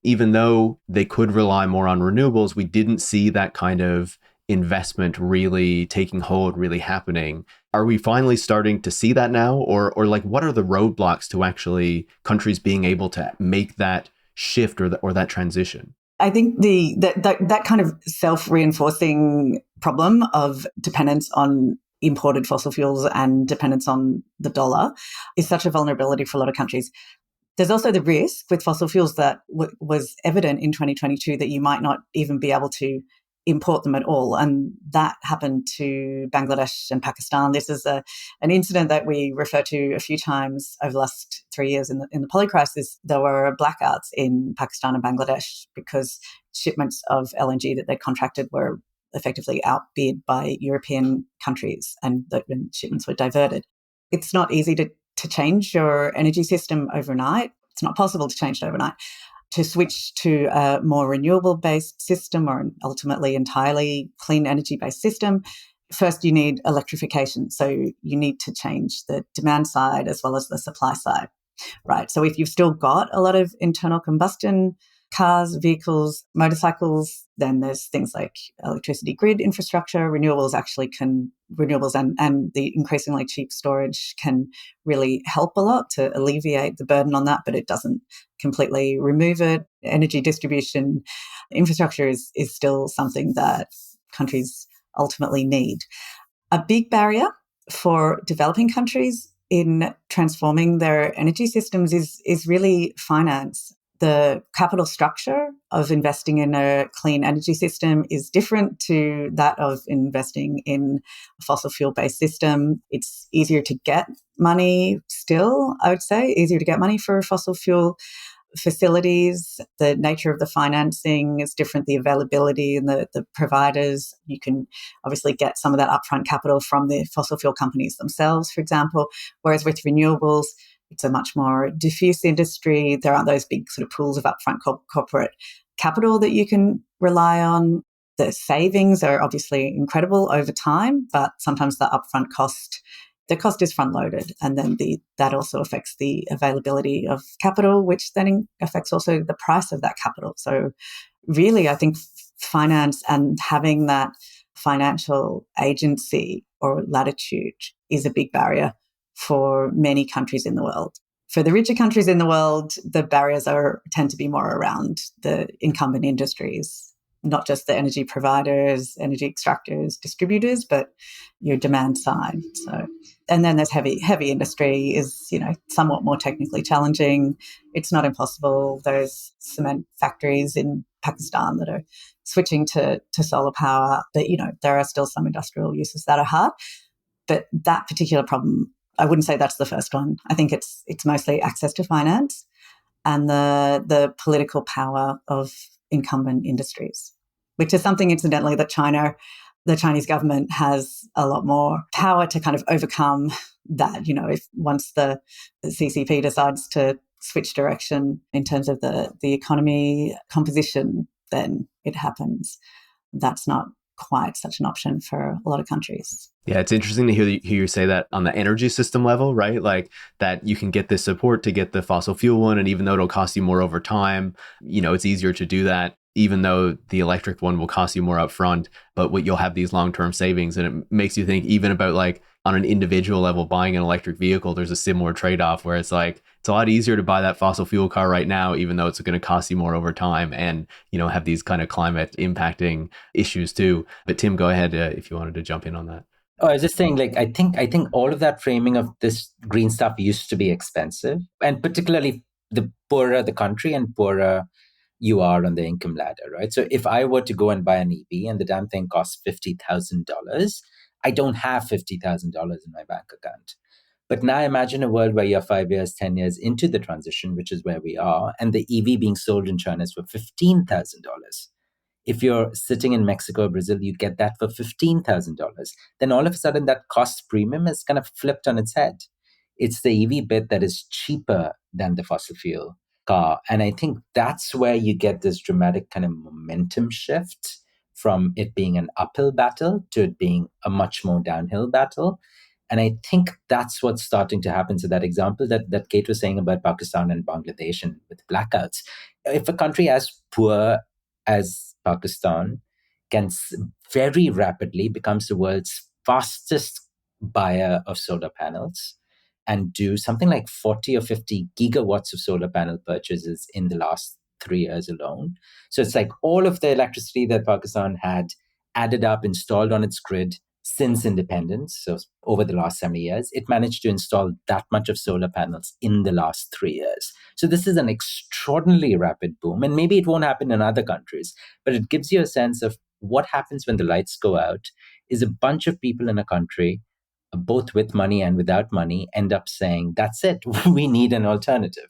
even though they could rely more on renewables, we didn't see that kind of investment really taking hold, really happening. Are we finally starting to see that now? Or like, what are the roadblocks to actually countries being able to make that shift or that transition? I think that kind of self-reinforcing problem of dependence on imported fossil fuels and dependence on the dollar is such a vulnerability for a lot of countries. There's also the risk with fossil fuels that was evident in 2022 that you might not even be able to import them at all. And that happened to Bangladesh and Pakistan. This is an incident that we refer to a few times over the last 3 years in the poly crisis. There were blackouts in Pakistan and Bangladesh because shipments of LNG that they contracted were effectively outbid by European countries, and the shipments were diverted. It's not easy to change your energy system overnight. It's not possible to change it overnight. To switch to a more renewable-based system or ultimately entirely clean energy-based system, first you need electrification. So you need to change the demand side as well as the supply side, right? So if you've still got a lot of internal combustion cars, vehicles, motorcycles, then there's things like electricity grid infrastructure. Renewables and the increasingly cheap storage can really help a lot to alleviate the burden on that, but it doesn't completely remove it. Energy distribution infrastructure is still something that countries ultimately need. A big barrier for developing countries in transforming their energy systems is really finance. The capital structure of investing in a clean energy system is different to that of investing in a fossil fuel-based system. It's easier to get money still, I would say, easier to get money for fossil fuel facilities. The nature of the financing is different, the availability and the providers. You can obviously get some of that upfront capital from the fossil fuel companies themselves, for example, whereas with renewables, it's a much more diffuse industry. There aren't those big sort of pools of upfront corporate capital that you can rely on. The savings are obviously incredible over time, but sometimes the upfront cost is front loaded, and then that also affects the availability of capital, which then affects also the price of that capital. So really, I think finance and having that financial agency or latitude is a big barrier for many countries in the world. For the richer countries in the world, the barriers tend to be more around the incumbent industries, not just the energy providers, energy extractors, distributors, but your demand side. So, and then there's heavy industry is, somewhat more technically challenging. It's not impossible. There's cement factories in Pakistan that are switching to solar power, but there are still some industrial uses that are hard. But that particular problem, I wouldn't say that's the first one. I think it's mostly access to finance and the political power of incumbent industries, which is something, incidentally, that the Chinese government has a lot more power to kind of overcome that. If once the CCP decides to switch direction in terms of the economy composition, then it happens. That's not quite such an option for a lot of countries. Yeah, it's interesting to hear you say that on the energy system level, right? Like that you can get this support to get the fossil fuel one, and even though it'll cost you more over time, it's easier to do that, even though the electric one will cost you more upfront, but you'll have these long-term savings. And it makes you think even about like on an individual level, buying an electric vehicle, there's a similar trade-off where it's like, it's a lot easier to buy that fossil fuel car right now, even though it's going to cost you more over time and, have these kind of climate impacting issues too. But Tim, go ahead if you wanted to jump in on that. Oh, I was just saying, like, I think all of that framing of this green stuff used to be expensive, and particularly the poorer the country and poorer you are on the income ladder, right? So if I were to go and buy an EV and the damn thing costs $50,000, I don't have $50,000 in my bank account. But now imagine a world where you're 5 years, 10 years into the transition, which is where we are, and the EV being sold in China is for $15,000. If you're sitting in Mexico or Brazil, you get that for $15,000. Then all of a sudden, that cost premium is kind of flipped on its head. It's the EV bit that is cheaper than the fossil fuel car. And I think that's where you get this dramatic kind of momentum shift from it being an uphill battle to it being a much more downhill battle. And I think that's what's starting to happen. So that example that Kate was saying about Pakistan and Bangladesh and with blackouts, if a country as poor as Pakistan can very rapidly becomes the world's fastest buyer of solar panels and do something like 40 or 50 gigawatts of solar panel purchases in the last 3 years alone. So it's like all of the electricity that Pakistan had added up, installed on its grid since independence, so over the last 70 years, it managed to install that much of solar panels in the last 3 years. So this is an extraordinarily rapid boom, and maybe it won't happen in other countries, but it gives you a sense of what happens when the lights go out is a bunch of people in a country, both with money and without money, end up saying, that's it, we need an alternative.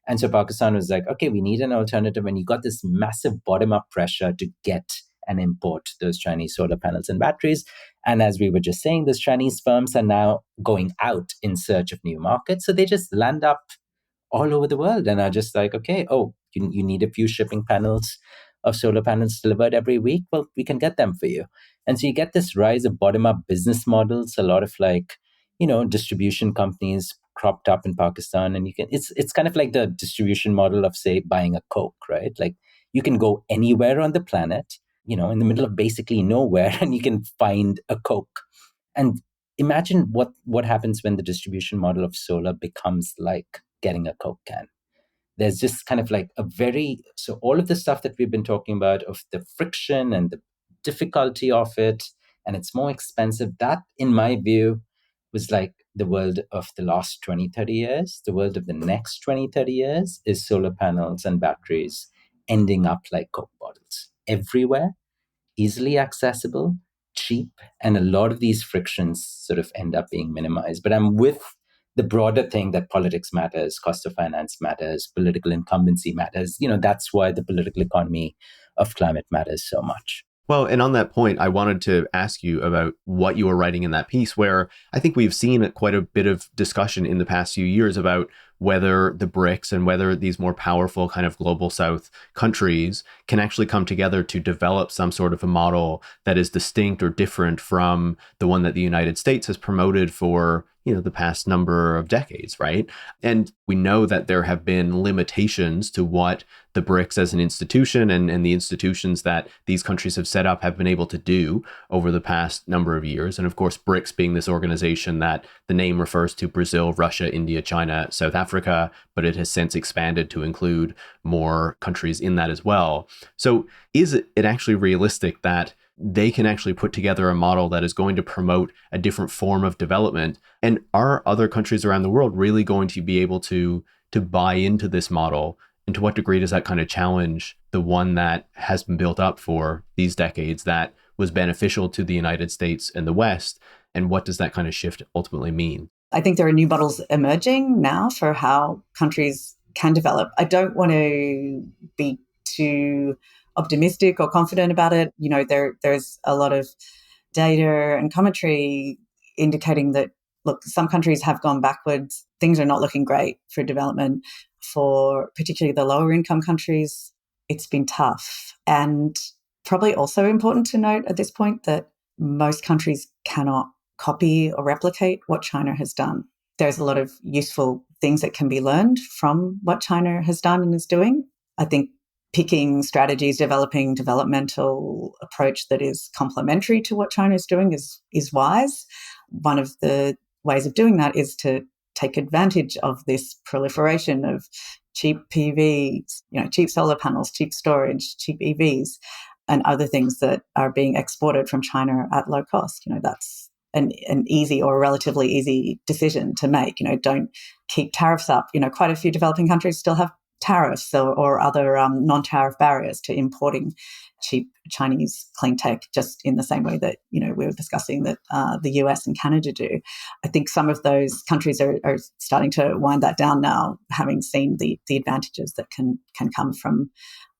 And so Pakistan was like, okay, we need an alternative. And you got this massive bottom-up pressure to get and import those Chinese solar panels and batteries. And as we were just saying, those Chinese firms are now going out in search of new markets. So they just land up all over the world and are just like, okay, you need a few shipping panels of solar panels delivered every week. Well, we can get them for you. And so you get this rise of bottom-up business models, a lot of distribution companies cropped up in Pakistan. And it's kind of like the distribution model of, say, buying a Coke, right? Like you can go anywhere on the planet, in the middle of basically nowhere, and you can find a Coke. And imagine what happens when the distribution model of solar becomes like getting a Coke can. There's just kind of like so all of the stuff that we've been talking about of the friction and the difficulty of it and it's more expensive. That, in my view, was like the world of the last 20, 30 years. The world of the next 20, 30 years is solar panels and batteries ending up like Coke bottles everywhere, easily accessible, cheap, and a lot of these frictions sort of end up being minimized. But I'm with the broader thing that politics matters, cost of finance matters, political incumbency matters. That's why the political economy of climate matters so much. Well, and on that point, I wanted to ask you about what you were writing in that piece, where I think we've seen quite a bit of discussion in the past few years about whether the BRICS and whether these more powerful kind of global south countries can actually come together to develop some sort of a model that is distinct or different from the one that the United States has promoted for the past number of decades, right? And we know that there have been limitations to what the BRICS as an institution and the institutions that these countries have set up have been able to do over the past number of years. And of course, BRICS being this organization that the name refers to Brazil, Russia, India, China, South Africa, but it has since expanded to include more countries in that as well. So is it actually realistic that they can actually put together a model that is going to promote a different form of development? And are other countries around the world really going to be able to buy into this model? And to what degree does that kind of challenge the one that has been built up for these decades that was beneficial to the United States and the West? And what does that kind of shift ultimately mean? I think there are new models emerging now for how countries can develop. I don't want to be too optimistic or confident about it. There's a lot of data and commentary indicating that, look, some countries have gone backwards. Things are not looking great for development. For particularly the lower income countries, it's been tough. And probably also important to note at this point that most countries cannot copy or replicate what China has done. There's a lot of useful things that can be learned from what China has done and is doing. I think picking strategies, developing developmental approach that is complementary to what China is doing is wise. One of the ways of doing that is to take advantage of this proliferation of cheap PVs, cheap solar panels, cheap storage, cheap EVs, and other things that are being exported from China at low cost. That's an easy or relatively easy decision to make. Don't keep tariffs up. Quite a few developing countries still have tariffs or other non-tariff barriers to importing cheap Chinese clean tech, just in the same way that, we were discussing that the US and Canada do. I think some of those countries are starting to wind that down now, having seen the advantages that can come from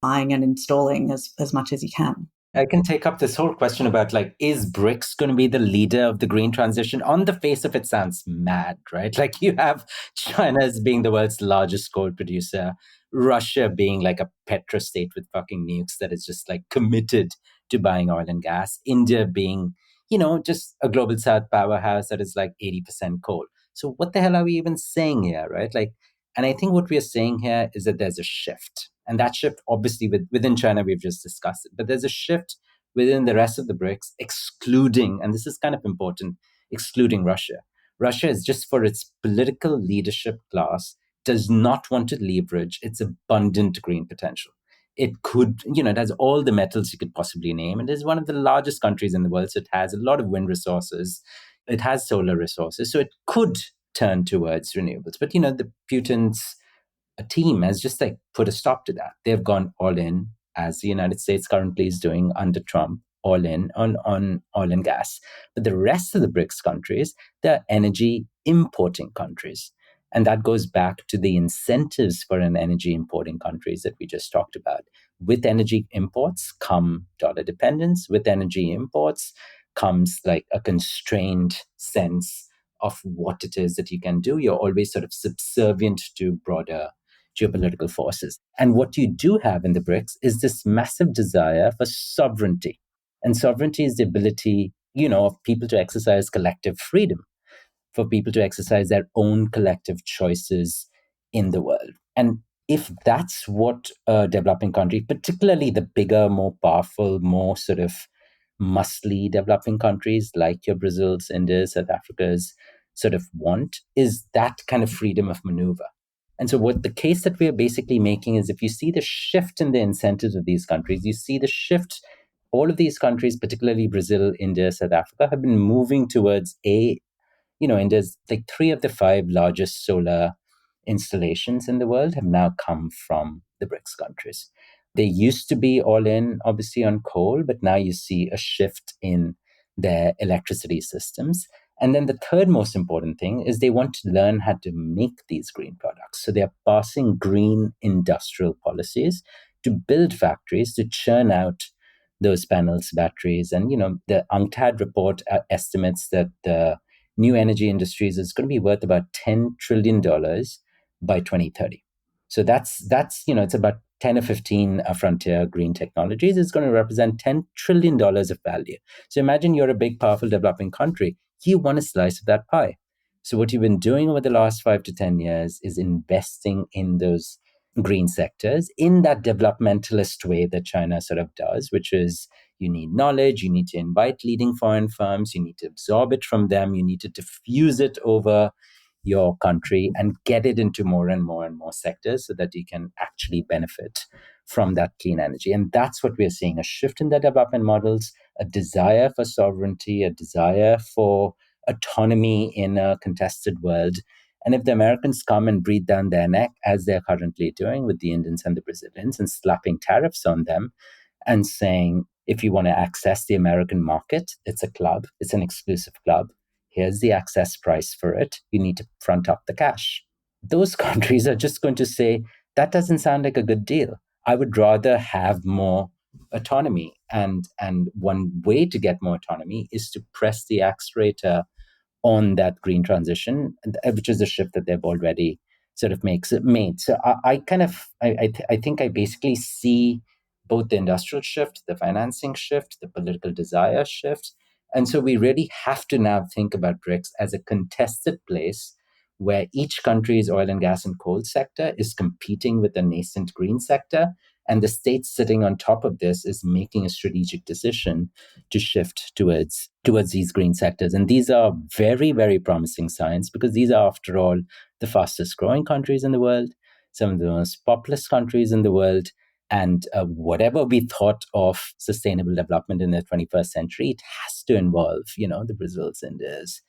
buying and installing as much as you can. I can take up this whole question about is BRICS going to be the leader of the green transition? On the face of it, sounds mad, right? You have China as being the world's largest coal producer, Russia being like a petrostate with fucking nukes that is just committed to buying oil and gas, India being, just a global south powerhouse that is 80% coal. So what the hell are we even saying here, right? And I think what we are saying here is that there's a shift. And that shift, obviously, within China, we've just discussed it. But there's a shift within the rest of the BRICS, excluding, and this is kind of important, excluding Russia. Russia is just for its political leadership class, does not want to leverage its abundant green potential. It could, it has all the metals you could possibly name. It is one of the largest countries in the world. So it has a lot of wind resources. It has solar resources. So it could turn towards renewables. But, the Putin's team has just put a stop to that. They've gone all in, as the United States currently is doing under Trump, all in on oil and gas. But the rest of the BRICS countries, they're energy importing countries. And that goes back to the incentives for an energy importing countries that we just talked about. With energy imports come dollar dependence. With energy imports comes a constrained sense of what it is that you can do. You're always sort of subservient to broader geopolitical forces. And what you do have in the BRICS is this massive desire for sovereignty. And sovereignty is the ability, of people to exercise collective freedom, for people to exercise their own collective choices in the world. And if that's what a developing country, particularly the bigger, more powerful, more sort of must-lead developing countries like your Brazils, Indias, South Africas sort of want, is that kind of freedom of maneuver. And so what the case that we are basically making is, if you see the shift in the incentives of these countries, you see the shift all of these countries, particularly Brazil, India, South Africa, have been moving towards India's like 3 of the 5 largest solar installations in the world have now come from the BRICS countries. They used to be all in, obviously, on coal, but now you see a shift in their electricity systems. And then the third most important thing is they want to learn how to make these green products. So they're passing green industrial policies to build factories to churn out those panels, batteries. And, the UNCTAD report estimates that the new energy industries is going to be worth about $10 trillion by 2030. So that's it's about 10 or 15 frontier green technologies. It's going to represent $10 trillion of value. So imagine you're a big, powerful, developing country. You want a slice of that pie. So what you've been doing over the last 5 to 10 years is investing in those green sectors in that developmentalist way that China sort of does, which is you need knowledge, you need to invite leading foreign firms, you need to absorb it from them, you need to diffuse it over your country and get it into more and more and more sectors so that you can actually benefit from that clean energy. And that's what we're seeing, a shift in the development models, a desire for sovereignty, a desire for autonomy in a contested world. And if the Americans come and breathe down their neck, as they're currently doing with the Indians and the Brazilians, and slapping tariffs on them and saying, if you want to access the American market, it's a club, it's an exclusive club. Here's the access price for it. You need to front up the cash. Those countries are just going to say, that doesn't sound like a good deal. I would rather have more autonomy. And one way to get more autonomy is to press the accelerator on that green transition, which is a shift that they've already sort of made. So I think I basically see both the industrial shift, the financing shift, the political desire shift. And so we really have to now think about BRICS as a contested place where each country's oil and gas and coal sector is competing with the nascent green sector. And the state sitting on top of this is making a strategic decision to shift towards these green sectors. And these are very, very promising signs because these are, after all, the fastest growing countries in the world, some of the most populous countries in the world. And whatever we thought of sustainable development in the 21st century, it has to involve, the Brazils, Indias,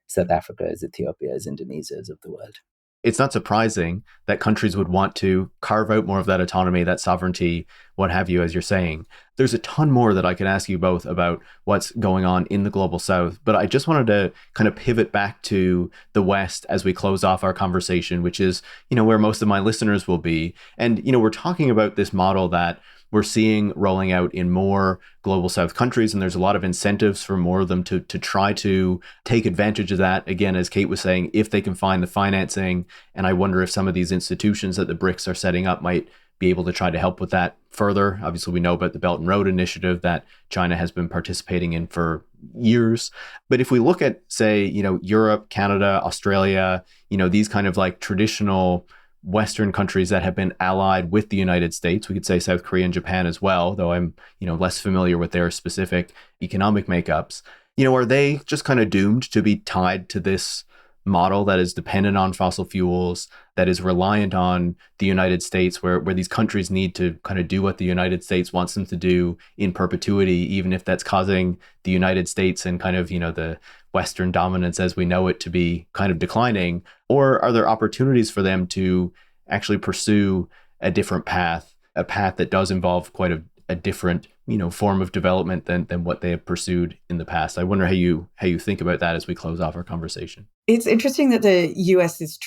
South Africas, Ethiopias, Indonesias of the world. It's not surprising that countries would want to carve out more of that autonomy, that sovereignty, what have you, as you're saying. There's a ton more that I could ask you both about what's going on in the global south, but I just wanted to kind of pivot back to the West as we close off our conversation, which is, where most of my listeners will be. And, we're talking about this model that we're seeing rolling out in more global south countries, and there's a lot of incentives for more of them to try to take advantage of that. Again, as Kate was saying, if they can find the financing, and I wonder if some of these institutions that the BRICS are setting up might be able to try to help with that further. Obviously, we know about the Belt and Road Initiative that China has been participating in for years. But if we look at, say, Europe, Canada, Australia, these kind of like traditional Western countries that have been allied with the United States. We could say South Korea and Japan as well, though I'm, less familiar with their specific economic makeups. Are they just kind of doomed to be tied to this model that is dependent on fossil fuels, that is reliant on the United States, where these countries need to kind of do what the United States wants them to do in perpetuity, even if that's causing the United States and kind of, the Western dominance as we know it to be kind of declining? Or are there opportunities for them to actually pursue a different path, a path that does involve quite a different, form of development than what they have pursued in the past? I wonder how you think about that as we close off our conversation. It's interesting that the US is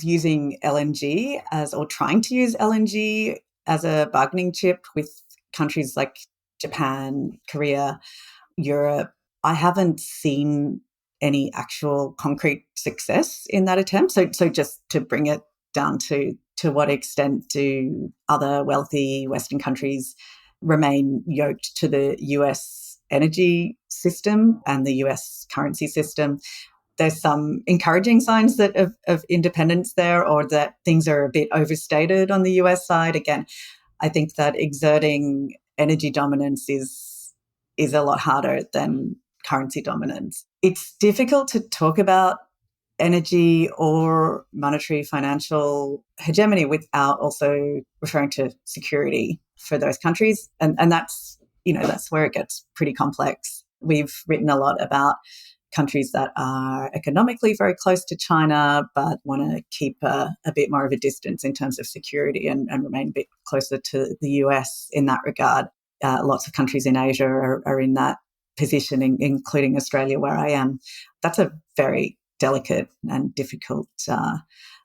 using LNG trying to use LNG as a bargaining chip with countries like Japan, Korea, Europe. I haven't seen any actual concrete success in that attempt. So just to bring it down to what extent do other wealthy Western countries remain yoked to the US energy system and the US currency system? There's some encouraging signs of independence there, or that things are a bit overstated on the US side. Again, I think that exerting energy dominance is a lot harder than currency dominance. It's difficult to talk about energy or monetary financial hegemony without also referring to security for those countries. And that's that's where it gets pretty complex. We've written a lot about countries that are economically very close to China, but want to keep a bit more of a distance in terms of security and remain a bit closer to the US in that regard. Lots of countries in Asia are in that position, including Australia, where I am. That's a very delicate and difficult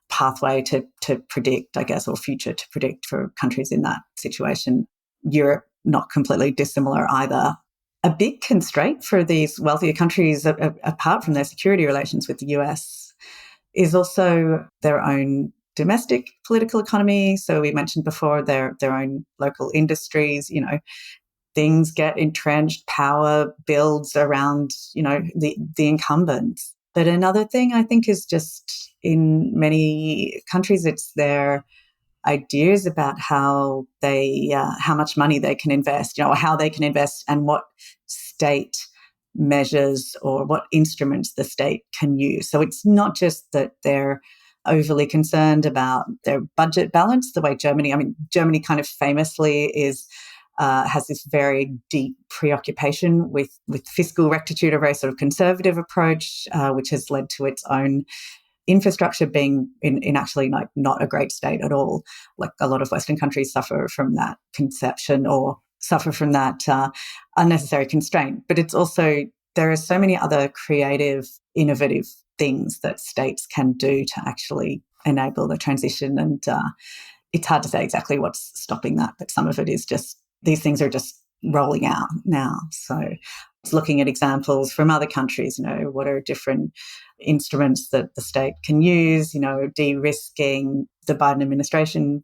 pathway to predict, I guess, or future to predict for countries in that situation. Europe, not completely dissimilar either. A big constraint for these wealthier countries, apart from their security relations with the US, is also their own domestic political economy. So we mentioned before their own local industries, things get entrenched, power builds around, the incumbents. But another thing I think is just in many countries, it's their ideas about how much money they can invest, or how they can invest and what state measures or what instruments the state can use. So it's not just that they're overly concerned about their budget balance, the way Germany kind of famously has this very deep preoccupation with fiscal rectitude, a very sort of conservative approach, which has led to its own infrastructure being in actually not a great state at all. Like a lot of Western countries suffer from that conception or suffer from that unnecessary constraint. But it's also, there are so many other creative, innovative things that states can do to actually enable the transition. And it's hard to say exactly what's stopping that, but some of it is just, these things are just rolling out now. So it's looking at examples from other countries, what are different instruments that the state can use, de-risking. The Biden administration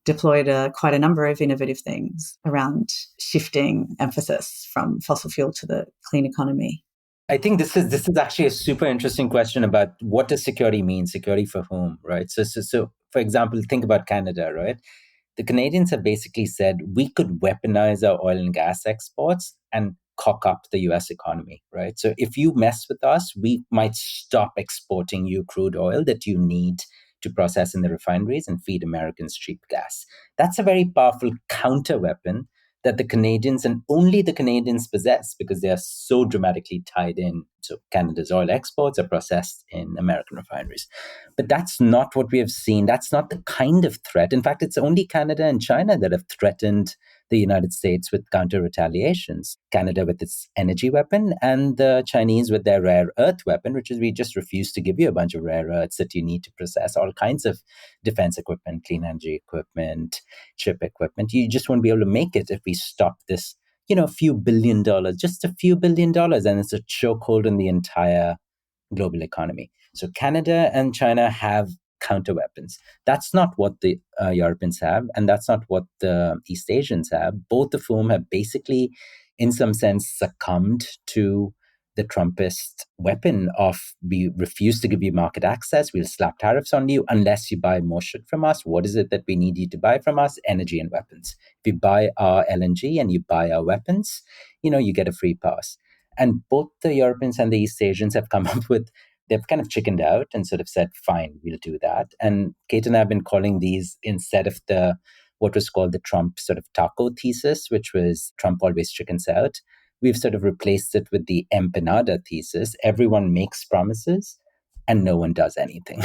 deployed quite a number of innovative things around shifting emphasis from fossil fuel to the clean economy. I think this is actually a super interesting question about what does security mean, security for whom, right? So for example, think about Canada, right? The Canadians have basically said we could weaponize our oil and gas exports and cock up the US economy, right? So if you mess with us, we might stop exporting you crude oil that you need to process in the refineries and feed Americans cheap gas. That's a very powerful counter weapon that the Canadians and only the Canadians possess because they are so dramatically tied in. So Canada's oil exports are processed in American refineries. But that's not what we have seen. That's not the kind of threat. In fact, it's only Canada and China that have threatened the United States with counter retaliations. Canada with its energy weapon and the Chinese with their rare earth weapon, which is we just refuse to give you a bunch of rare earths that you need to process all kinds of defense equipment, clean energy equipment, chip equipment. You just won't be able to make it if we stop this, a few $billion, just a few $billion, and it's a chokehold in the entire global economy. So Canada and China have counter weapons. That's not what the Europeans have, and that's not what the East Asians have, both of whom have basically, in some sense, succumbed to the Trumpist weapon of we refuse to give you market access, we'll slap tariffs on you unless you buy more shit from us. What is it that we need you to buy from us? Energy and weapons. If you buy our LNG and you buy our weapons, you get a free pass. And both the Europeans and the East Asians have come up with, they've kind of chickened out and sort of said, fine, we'll do that. And Kate and I have been calling these, instead of what was called the Trump sort of taco thesis, which was Trump always chickens out, we've sort of replaced it with the empanada thesis. Everyone makes promises and no one does anything.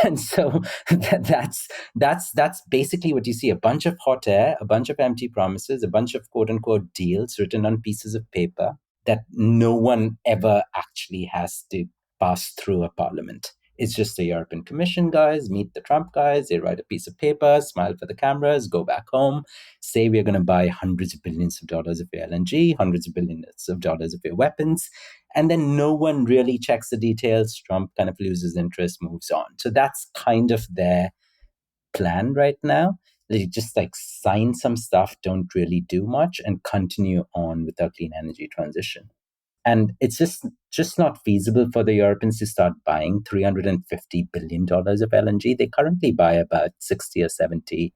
And so that's basically what you see: a bunch of hot air, a bunch of empty promises, a bunch of quote unquote deals written on pieces of paper that no one ever actually has to pass through a parliament. It's just the European Commission guys meet the Trump guys, they write a piece of paper, smile for the cameras, go back home, say we're going to buy hundreds of billions of dollars of your LNG, hundreds of billions of dollars of your weapons, and then no one really checks the details. Trump kind of loses interest, moves on. So that's kind of their plan right now. They just sign some stuff, don't really do much, and continue on with our clean energy transition. And it's just not feasible for the Europeans to start buying $350 billion of LNG. They currently buy about 60 or $70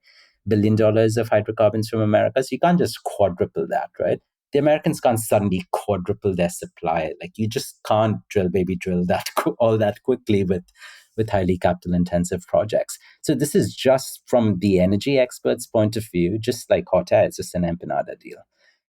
billion of hydrocarbons from America. So you can't just quadruple that, right? The Americans can't suddenly quadruple their supply. You just can't drill that all that quickly with highly capital intensive projects. So this is just from the energy experts' point of view, just like hot air, it's just an empanada deal.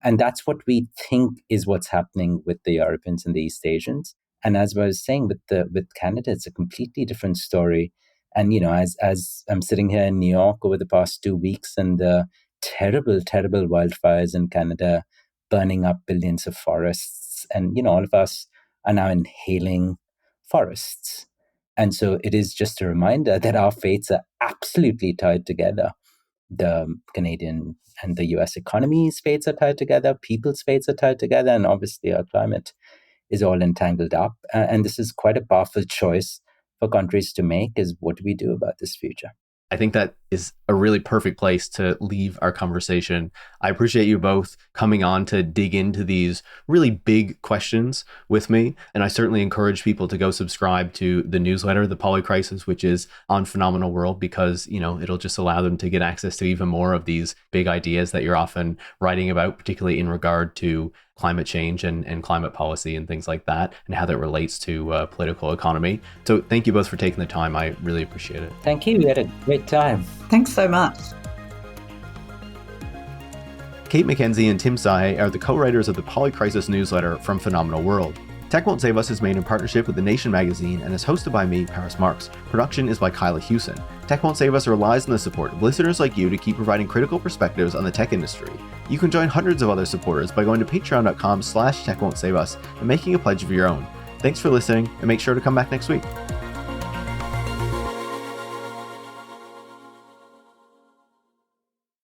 And that's what we think is what's happening with the Europeans and the East Asians. And as I was saying, with Canada, it's a completely different story. And as I'm sitting here in New York over the past 2 weeks, and the terrible, terrible wildfires in Canada, burning up billions of forests, and all of us are now inhaling forests. And so it is just a reminder that our fates are absolutely tied together. The Canadian and the US economy's fates are tied together, people's fates are tied together, and obviously our climate is all entangled up. And this is quite a powerful choice for countries to make, is what do we do about this future? I think that is a really perfect place to leave our conversation. I appreciate you both coming on to dig into these really big questions with me. And I certainly encourage people to go subscribe to the newsletter, The Polycrisis, which is on Phenomenal World, because, it'll just allow them to get access to even more of these big ideas that you're often writing about, particularly in regard to climate change and climate policy and things like that, and how that relates to political economy. So thank you both for taking the time. I really appreciate it. Thank you. We had a great time. Thanks so much. Kate Mackenzie and Tim Sahay are the co-writers of the Polycrisis newsletter from Phenomenal World. Tech Won't Save Us is made in partnership with The Nation magazine and is hosted by me, Paris Marx. Production is by Kyla Hewson. Tech Won't Save Us relies on the support of listeners like you to keep providing critical perspectives on the tech industry. You can join hundreds of other supporters by going to patreon.com/techwon'tsave us and making a pledge of your own. Thanks for listening, and make sure to come back next week.